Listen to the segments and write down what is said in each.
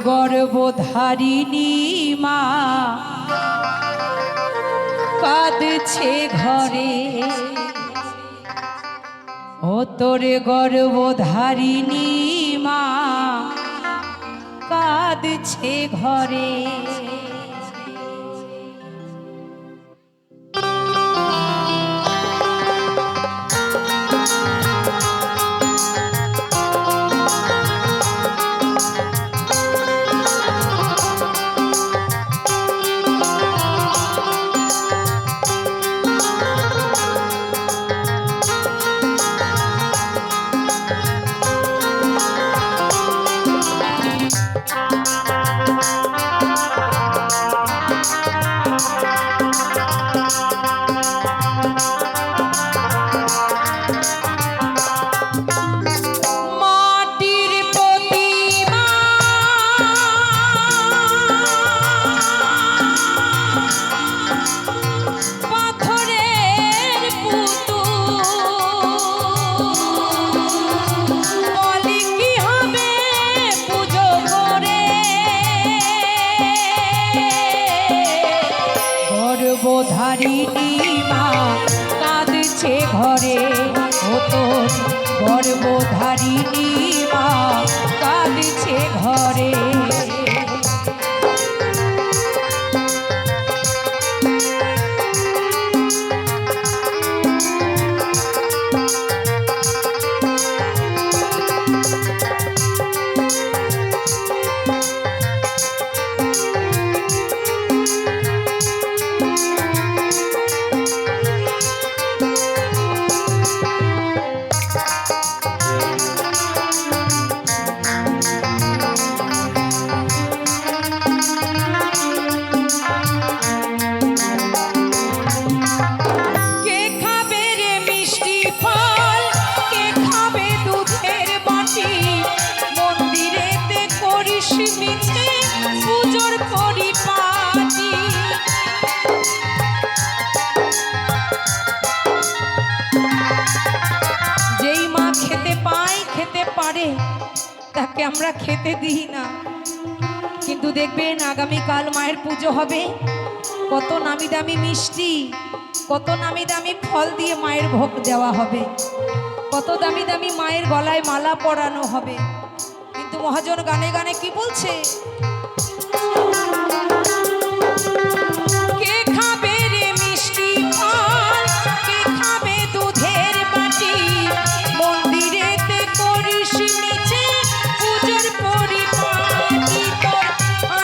গর্ভধারিণী মা কাঁদছে ঘরে, ও তোর গর্ভধারিণী মা কাঁদছে ঘরে। গর্ভধারিণী মা কাঁদছে ঘরে, ও তোর গর্ভধারিণী মা কাঁদছে ঘরে। যেই মা খেতে পায় খেতে পারে তাকে আমরা খেতে দিই না, কিন্তু দেখবেন আগামীকাল মায়ের পুজো হবে, কত নামি দামি মিষ্টি, কত নামি দামি ফল দিয়ে মায়ের ভোগ দেওয়া হবে, কত দামি দামি মায়ের গলায় মালা পরানো হবে, কিন্তু মহাজন গানে গানে কি বলছে, কে খাবে রে মিষ্টি ফল, কে খাবে দুধের বাটি, মন্দিরেতে করিস মিছে পূজোর পরিপাটি, তোর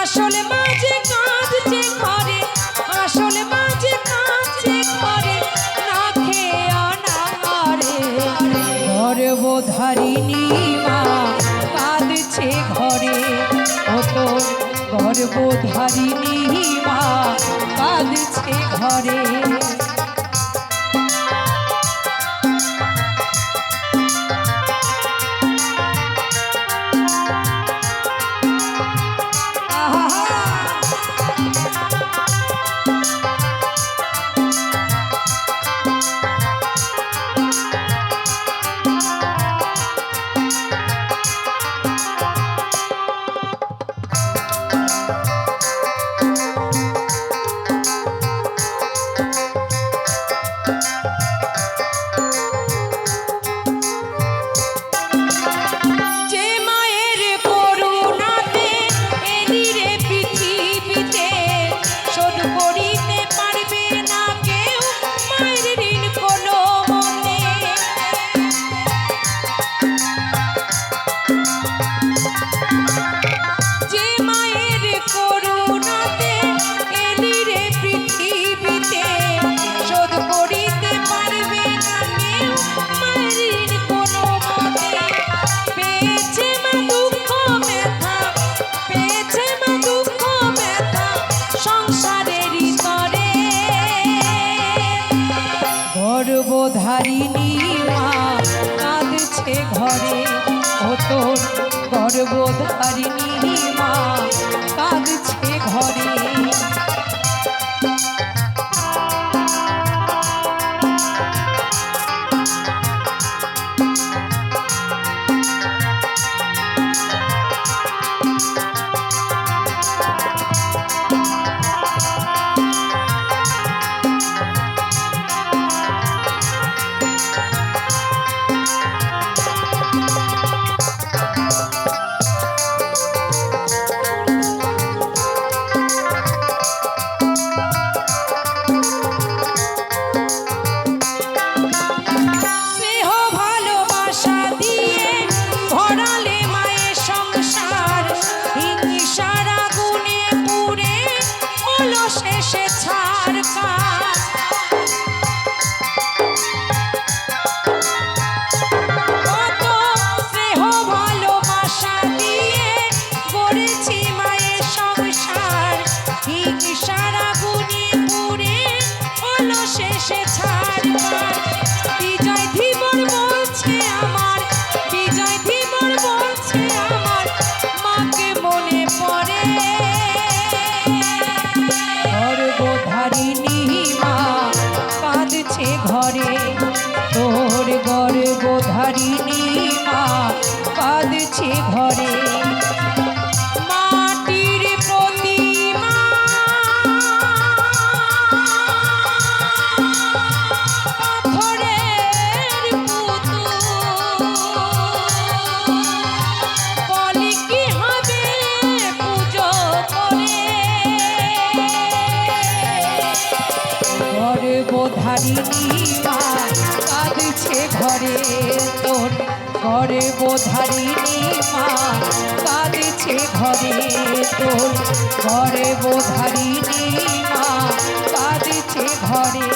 আসলে মাঝে কাঁদছে ঘরে, আসলে মাঝে কাঁদছে ঘরে, না খেয়ে অনাহারে। গর্ভধারিণী মা কাঁদছে ঘরে, ও তোর গর্ভধারিণী মা কাঁদছে ঘরে। গর্ভধারিণী মা কাঁদছে ঘরে, ও তোর গর্ভধারিণী মা কাঁদছে ঘরে। হলো শেষে ছাড় কাজ। কত স্নেহ ভালোবাসা দিয়ে গড়েছি মায়ের সংসার, ঠিক সারা গুণে পুরে হলো শেষে ছাড় কাজ। বিজয় ধীবর বলছে আমার, বিজয় ধীবর বলছে আমার, মাকে মনে পড়ে। গর্ভধারিণী মা কাঁদছে ঘরে, তোর গর্ভধারিণী মা কাঁদছে ঘরে। মাটির প্রতিমা পাথরের পুতুল, বলি কি হবে পুজো করে। গর্ভধারিণী মা কাঁদছে ঘরে, তোর গর্ভধারিণী মা কাঁদছে ঘরে, তোর গর্ভধারিণী মা কাঁদছে ঘরে।